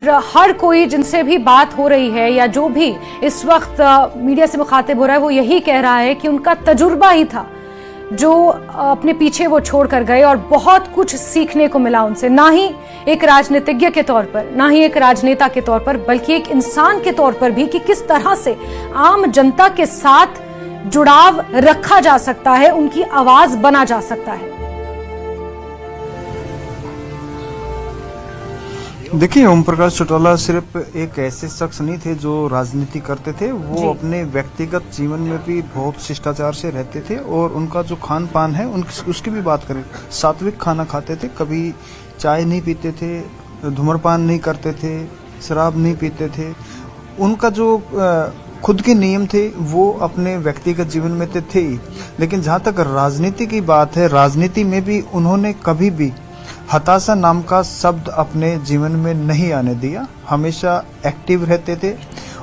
हर कोई जिनसे भी बात हो रही है या जो भी इस वक्त मीडिया से मुखातिब हो रहा है वो यही कह रहा है कि उनका तजुर्बा ही था जो अपने पीछे वो छोड़ कर गए और बहुत कुछ सीखने को मिला उनसे, ना ही एक राजनीतिज्ञ के तौर पर, ना ही एक राजनेता के तौर पर, बल्कि एक इंसान के तौर पर भी कि किस तरह से आम जनता के साथ जुड़ाव रखा जा सकता है, उनकी आवाज बना जा सकता है। देखिए, ओम प्रकाश चौटाला सिर्फ एक ऐसे शख्स नहीं थे जो राजनीति करते थे। वो अपने व्यक्तिगत जीवन में भी बहुत शिष्टाचार से रहते थे और उनका जो खान पान है उसकी भी बात करें, सात्विक खाना खाते थे, कभी चाय नहीं पीते थे, धूम्रपान नहीं करते थे, शराब नहीं पीते थे। उनका जो खुद के नियम थे वो अपने व्यक्तिगत जीवन में तो थे ही, लेकिन जहाँ तक राजनीति की बात है, राजनीति में भी उन्होंने कभी भी हताशा नाम का शब्द अपने जीवन में नहीं आने दिया। हमेशा एक्टिव रहते थे।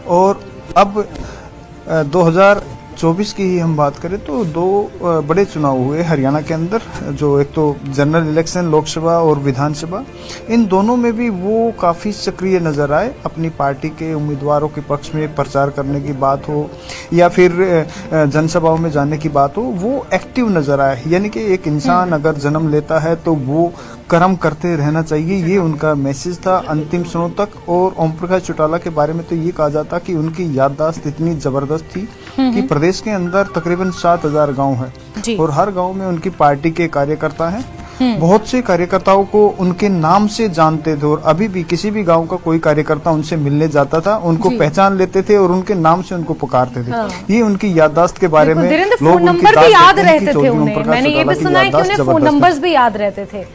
और अब 2024 की ही हम बात करें तो दो बड़े चुनाव हुए हरियाणा के अंदर, जो एक तो जनरल इलेक्शन लोकसभा और विधानसभा, इन दोनों में भी वो काफ़ी सक्रिय नजर आए। अपनी पार्टी के उम्मीदवारों के पक्ष में प्रचार करने की बात हो या फिर जनसभाओं में जाने की बात हो, वो एक्टिव नजर आए। यानी कि एक इंसान अगर जन्म लेता है तो वो कर्म करते रहना चाहिए, ये उनका मैसेज था अंतिम क्षणों तक। और ओम प्रकाश चौटाला के बारे में तो ये कहा जाता कि उनकी याददाश्त इतनी जबरदस्त थी कि प्रदेश के अंदर तकरीबन 7,000 गांव है और हर गांव में उनकी पार्टी के कार्यकर्ता हैं। बहुत से कार्यकर्ताओं को उनके नाम से जानते थे और अभी भी किसी भी गांव का कोई कार्यकर्ता उनसे मिलने जाता था, उनको पहचान लेते थे और उनके नाम से उनको पुकारते थे। ये उनकी याददाश्त के बारे में लोग नंबर भी याद रहते थे उन्हें। मैंने ये भी सुना है कि उन्हें फोन नंबर्स भी याद रहते थे।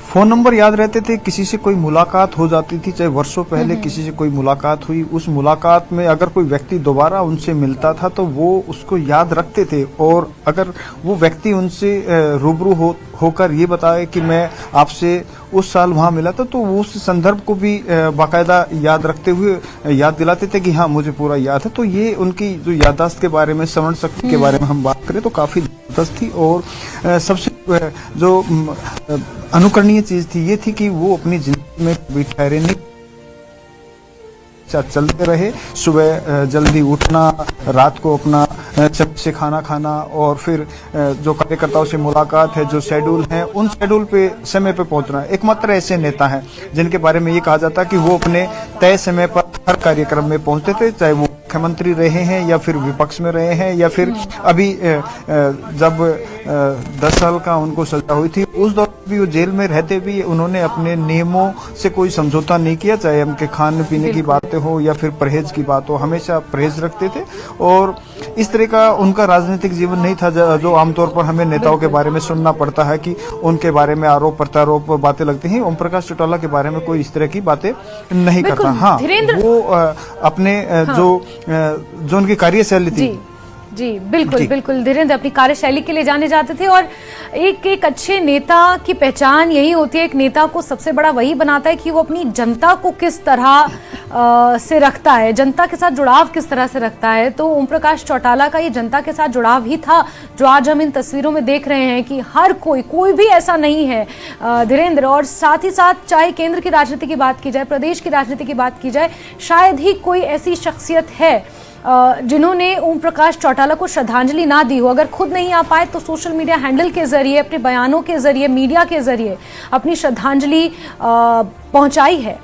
फोन नंबर याद रहते थे। किसी से कोई मुलाकात हो जाती थी, चाहे वर्षों पहले किसी से कोई मुलाकात हुई, उस मुलाकात में अगर कोई व्यक्ति दोबारा उनसे मिलता था तो वो उसको याद रखते थे। और अगर वो व्यक्ति उनसे रूबरू होकर ये बताए कि मैं आपसे उस साल वहां मिला था, तो वो उस संदर्भ को भी बाकायदा याद रखते हुए याद दिलाते थे कि हाँ, मुझे पूरा याद है। तो ये उनकी जो याददाश्त के बारे में, श्रवण शक्ति के बारे में हम बात करें तो काफी जबरदस्त थी। और सबसे जो अनुकरणीय चीज थी ये थी कि वो अपनी जिंदगी में कभी ठहरे नहीं, चलते रहे। सुबह जल्दी उठना, रात को अपना चमच से खाना खाना और फिर जो कार्यकर्ताओं से मुलाकात है, जो शेड्यूल है, उन शेड्यूल पे समय पे पहुंचना। एकमात्र ऐसे नेता हैं जिनके बारे में ये कहा जाता है कि वो अपने तय समय पर हर कार्यक्रम में पहुंचते थे, चाहे वो मुख्यमंत्री रहे हैं या फिर विपक्ष में रहे हैं या फिर अभी जब 10 साल का उनको सजा हुई थी उस दौरान भी वो जेल में रहते भी उन्होंने अपने नियमों से कोई समझौता नहीं किया, चाहे उनके खाने पीने की बातें हो या फिर परहेज की बात हो, हमेशा परहेज रखते थे। और इस तरह का उनका राजनीतिक जीवन नहीं था जो आमतौर पर हमें नेताओं के बारे में सुनना पड़ता है कि उनके बारे में आरोप प्रत्यारोप बातें लगती हैं। ओम प्रकाश चौटाला के बारे में कोई इस तरह की बातें नहीं करता। हाँ, वो अपने जो उनकी कार्यशैली थी, जी बिल्कुल बिल्कुल धीरेन्द्र अपनी कार्यशैली के लिए जाने जाते थे। और एक अच्छे नेता की पहचान यही होती है, एक नेता को सबसे बड़ा वही बनाता है कि वो अपनी जनता को किस तरह से रखता है, जनता के साथ जुड़ाव किस तरह से रखता है। तो ओम प्रकाश चौटाला का ये जनता के साथ जुड़ाव ही था जो आज हम इन तस्वीरों में देख रहे हैं कि हर कोई भी ऐसा नहीं है धीरेन्द्र। और साथ ही साथ चाहे केंद्र की राजनीति की बात की जाए, प्रदेश की राजनीति की बात की जाए, शायद ही कोई ऐसी शख्सियत है जिन्होंने ओम प्रकाश चौटाला को श्रद्धांजलि ना दी हो। अगर खुद नहीं आ पाए तो सोशल मीडिया हैंडल के जरिए, अपने बयानों के जरिए, मीडिया के जरिए अपनी श्रद्धांजलि पहुंचाई है।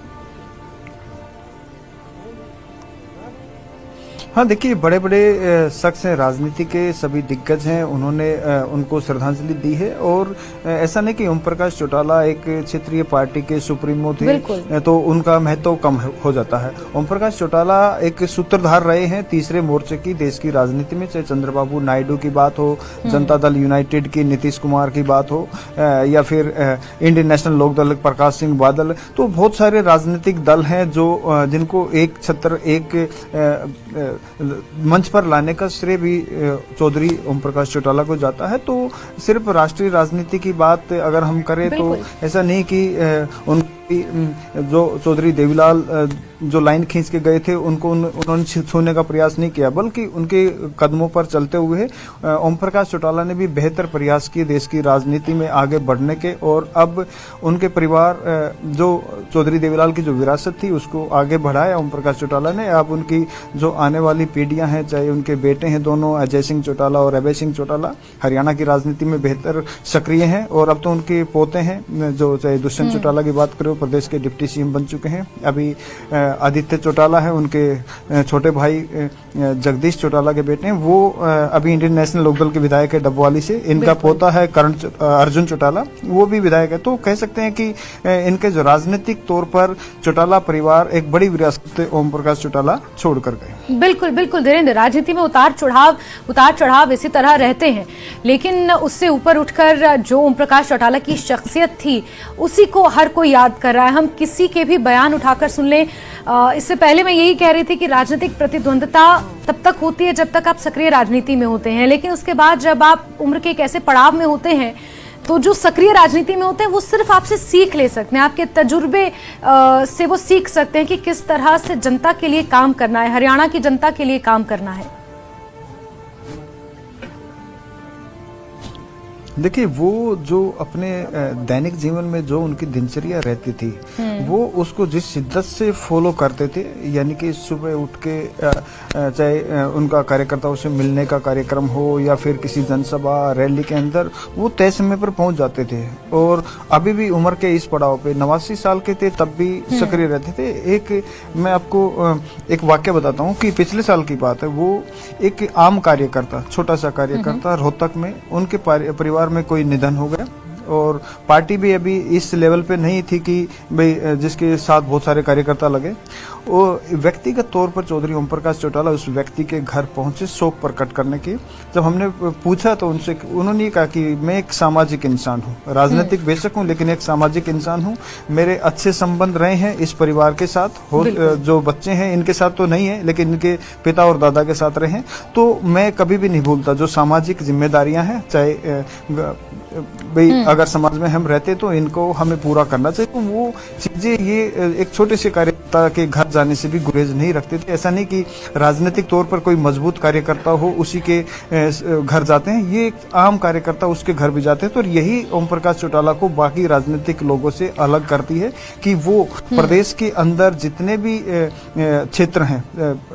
हाँ, देखिए, बड़े बड़े शख्स हैं, राजनीति के सभी दिग्गज हैं, उन्होंने उनको श्रद्धांजलि दी है। और ऐसा नहीं कि ओम प्रकाश चौटाला एक क्षेत्रीय पार्टी के सुप्रीमो थे तो उनका महत्व कम हो जाता है। ओम प्रकाश चौटाला एक सूत्रधार रहे हैं तीसरे मोर्चे की देश की राजनीति में, चाहे चंद्रबाबू नायडू की बात हो, जनता दल यूनाइटेड की नीतीश कुमार की बात हो या फिर इंडियन नेशनल लोक दल प्रकाश सिंह बादल। तो बहुत सारे राजनीतिक दल हैं जो जिनको एक छत्र, एक मंच पर लाने का श्रेय भी चौधरी ओम प्रकाश चौटाला को जाता है। तो सिर्फ राष्ट्रीय राजनीति की बात अगर हम करें तो ऐसा नहीं कि जो चौधरी देवीलाल जो लाइन खींच के गए थे उन्होंने छूने का प्रयास नहीं किया, बल्कि उनके कदमों पर चलते हुए ओम प्रकाश चौटाला ने भी बेहतर प्रयास किए देश की राजनीति में आगे बढ़ने के। और अब उनके परिवार जो चौधरी देवीलाल की जो विरासत थी उसको आगे बढ़ाया ओम प्रकाश चौटाला ने। अब उनकी जो आने वाली पीढ़ियां हैं, चाहे उनके बेटे हैं दोनों अजय सिंह चौटाला और अभय सिंह चौटाला, हरियाणा की राजनीति में बेहतर सक्रिय हैं। और अब तो उनके पोते हैं जो चाहे दुष्यंत चौटाला की बात करो, प्रदेश के डिप्टी सीएम बन चुके हैं। अभी आदित्य चौटाला है, उनके छोटे भाई जगदीश चौटाला के बेटे हैं, वो अभी इंडियन नेशनल लोकदल के विधायक है डबवाली से। इनका पोता है अर्जुन चौटाला, वो भी विधायक है। तो कह सकते हैं कि इनके जो राजनीतिक तौर पर चौटाला परिवार एक बड़ी विरासत ओम प्रकाश चौटाला छोड़कर गए। बिल्कुल बिल्कुल धीरेन्द्र, राजनीति में उतार चढ़ाव इसी तरह रहते हैं, लेकिन उससे ऊपर उठकर जो ओम प्रकाश चौटाला की शख्सियत थी उसी को हर कोई याद कर रहा है। हम किसी के भी बयान उठाकर सुन लें, इससे पहले मैं यही कह रही थी कि राजनीतिक प्रतिद्वंदता तब तक होती है जब तक आप सक्रिय राजनीति में होते हैं, लेकिन उसके बाद जब आप उम्र के एक ऐसे पड़ाव में होते हैं तो जो सक्रिय राजनीति में होते हैं वो सिर्फ आपसे सीख ले सकते हैं, आपके तजुर्बे से वो सीख सकते हैं कि किस तरह से जनता के लिए काम करना है, हरियाणा की जनता के लिए काम करना है। देखिए, वो जो अपने दैनिक जीवन में जो उनकी दिनचर्या रहती थी वो उसको जिस शिद्दत से फॉलो करते थे, यानी कि सुबह उठ के चाहे उनका कार्यकर्ताओं से मिलने का कार्यक्रम हो या फिर किसी जनसभा रैली के अंदर, वो तय समय पर पहुंच जाते थे। और अभी भी उम्र के इस पड़ाव पे 89 साल के थे तब भी सक्रिय रहते थे। एक मैं आपको एक वाक्य बताता हूँ कि पिछले साल की बात है, वो एक आम कार्यकर्ता, छोटा सा कार्यकर्ता रोहतक में, उनके परिवार में कोई निधन हो गया और पार्टी भी अभी इस लेवल पे नहीं थी कि भाई जिसके साथ बहुत सारे कार्यकर्ता लगे। वो व्यक्तिगत तौर पर चौधरी ओम प्रकाश चौटाला उस व्यक्ति के घर पहुंचे शोक प्रकट करने की। जब हमने पूछा तो उनसे, उन्होंने कहा कि मैं एक सामाजिक इंसान हूं, राजनीतिक बेशक हूं लेकिन एक सामाजिक इंसान हूं। मेरे अच्छे संबंध रहे हैं इस परिवार के साथ, जो बच्चे हैं इनके साथ तो नहीं है लेकिन इनके पिता और दादा के साथ रहे हैं। तो मैं कभी भी नहीं भूलता जो सामाजिक जिम्मेदारियां हैं, चाहे भाई अगर समाज में हम रहते तो इनको हमें पूरा करना चाहिए। तो वो चीजें, ये एक छोटे से कार्यकर्ता के घर जाने से भी गुरेज नहीं रखते थे। ऐसा नहीं कि राजनीतिक तौर पर कोई मजबूत कार्यकर्ता हो उसी के घर जाते हैं, ये एक आम कार्यकर्ता उसके घर भी जाते हैं। तो यही ओम प्रकाश चौटाला को बाकी राजनीतिक लोगों से अलग करती है कि वो प्रदेश के अंदर जितने भी क्षेत्र हैं,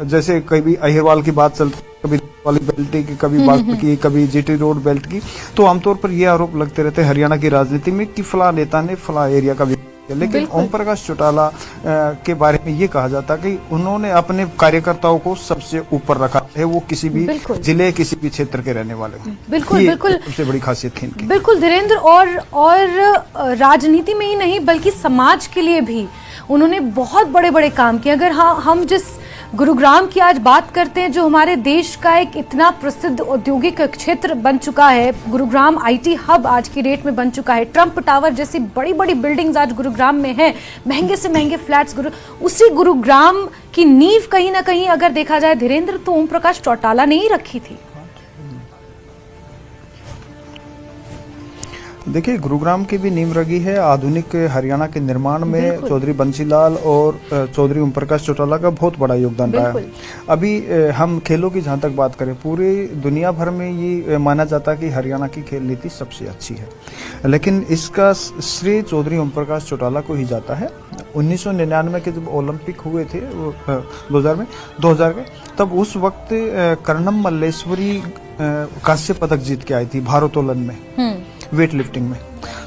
जैसे कभी अहिरवाल की बात चलती, कभी वाली बेल्ट की, कभी बागपत की, कभी जीटी रोड बेल्ट की, तो आमतौर पर ये आरोप लगते रहते हैं हरियाणा की राजनीति में कि फला नेता ने फला एरिया का विकास किया। लेकिन ओम प्रकाश चौटाला के बारे में ये कहा जाता कि उन्होंने अपने कार्यकर्ताओं को सबसे ऊपर रखा है, वो किसी भी जिले, किसी भी क्षेत्र के रहने वाले। बिल्कुल बिल्कुल, सबसे बड़ी खासियत थी इनकी। बिल्कुल धीरेन्द्र, और राजनीति में ही नहीं बल्कि समाज के लिए भी उन्होंने बहुत बड़े बड़े काम किए। अगर हम जिस गुरुग्राम की आज बात करते हैं, जो हमारे देश का एक इतना प्रसिद्ध औद्योगिक क्षेत्र बन चुका है, गुरुग्राम आईटी हब आज की डेट में बन चुका है, ट्रंप टावर जैसी बड़ी बड़ी बिल्डिंग्स आज गुरुग्राम में हैं, महंगे से महंगे फ्लैट्स उसी गुरुग्राम की नींव कहीं ना कहीं अगर देखा जाए धीरेन्द्र तो ओम प्रकाश चौटाला ने ही रखी थी। देखिए, गुरुग्राम की भी नींव रखी है आधुनिक हरियाणा के निर्माण में। चौधरी बंसीलाल और चौधरी ओम प्रकाश चौटाला का बहुत बड़ा योगदान रहा है। अभी हम खेलों की जहां तक बात करें, पूरी दुनिया भर में ये माना जाता है कि हरियाणा की खेल नीति सबसे अच्छी है, लेकिन इसका श्रेय चौधरी ओम प्रकाश चौटाला को ही जाता है। 1999 के जब ओलंपिक हुए थे 2000 के, तब उस वक्त कर्णम मल्लेश्वरी कांस्य पदक जीत के आई थी भारोत्तोलन में, वेट लिफ्टिंग में।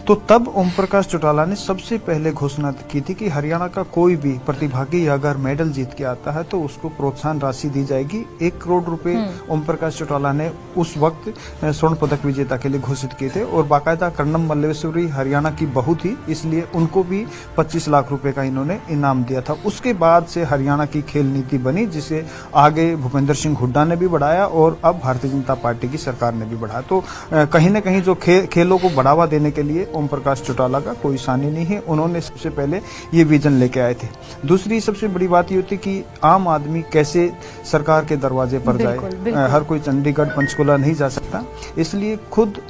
तो तब ओम प्रकाश चौटाला ने सबसे पहले घोषणा की थी कि हरियाणा का कोई भी प्रतिभागी अगर मेडल जीत के आता है तो उसको प्रोत्साहन राशि दी जाएगी। 1 करोड़ रुपए ओम प्रकाश चौटाला ने उस वक्त स्वर्ण पदक विजेता के लिए घोषित किए थे। और बाकायदा कर्णम मल्लेश्वरी हरियाणा की बहू थी, इसलिए उनको भी 25 लाख रुपए का इन्होंने इनाम दिया था। उसके बाद से हरियाणा की खेल नीति बनी, जिसे आगे भूपेंद्र सिंह हुड्डा ने भी बढ़ाया और अब भारतीय जनता पार्टी की सरकार ने भी बढ़ाया। तो कहीं न कहीं जो खेलों को बढ़ावा देने के लिए ओम प्रकाश चौटाला का कोई सानी नहीं है। उन्होंने सबसे पहले ये विजन लेके आए थे। दूसरी सबसे बड़ी बात ये होती कि आम आदमी कैसे सरकार के दरवाजे पर जाए। हर कोई चंडीगढ़ पंचकुला नहीं जा सकता, इसलिए खुद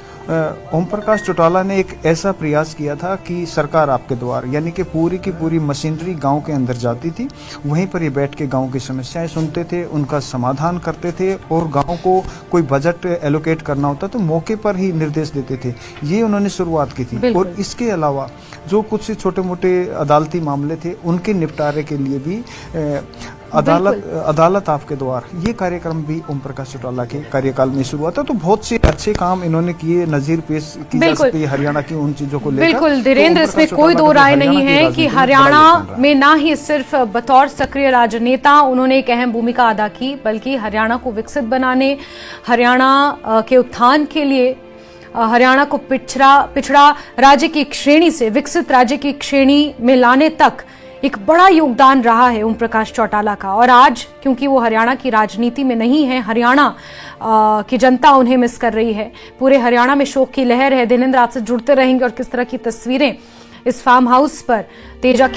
ओम प्रकाश चौटाला ने एक ऐसा प्रयास किया था कि सरकार आपके द्वार, यानी कि पूरी की पूरी मशीनरी गांव के अंदर जाती थी। वहीं पर ये बैठ के गांव की समस्याएं सुनते थे, उनका समाधान करते थे, और गांव को कोई बजट एलोकेट करना होता तो मौके पर ही निर्देश देते थे। ये उन्होंने शुरुआत की थी। और इसके अलावा जो कुछ छोटे मोटे अदालती मामले थे उनके निपटारे के लिए भी अदालत आपके द्वार, ये कार्यक्रम भी ओम प्रकाश चौटाला के कार्यकाल में शुरू हुआ था। तो बहुत से अच्छे काम इन्होंने किए, नजीर पेश की जा सकती है हरियाणा की उन चीजों को लेकर। बिल्कुल धीरेन्द्र, इसमें कोई दो राय नहीं है कि हरियाणा में ना ही सिर्फ बतौर सक्रिय राजनेता उन्होंने एक अहम भूमिका अदा की, बल्कि हरियाणा को विकसित बनाने, हरियाणा के उत्थान के लिए, हरियाणा को पिछड़ा राज्य की श्रेणी से विकसित राज्य की श्रेणी में लाने तक एक बड़ा योगदान रहा है ओम प्रकाश चौटाला का। और आज क्योंकि वो हरियाणा की राजनीति में नहीं है, हरियाणा की जनता उन्हें मिस कर रही है, पूरे हरियाणा में शोक की लहर है। धीरेन्द्र, आपसे जुड़ते रहेंगे और किस तरह की तस्वीरें इस फार्म हाउस पर तेजा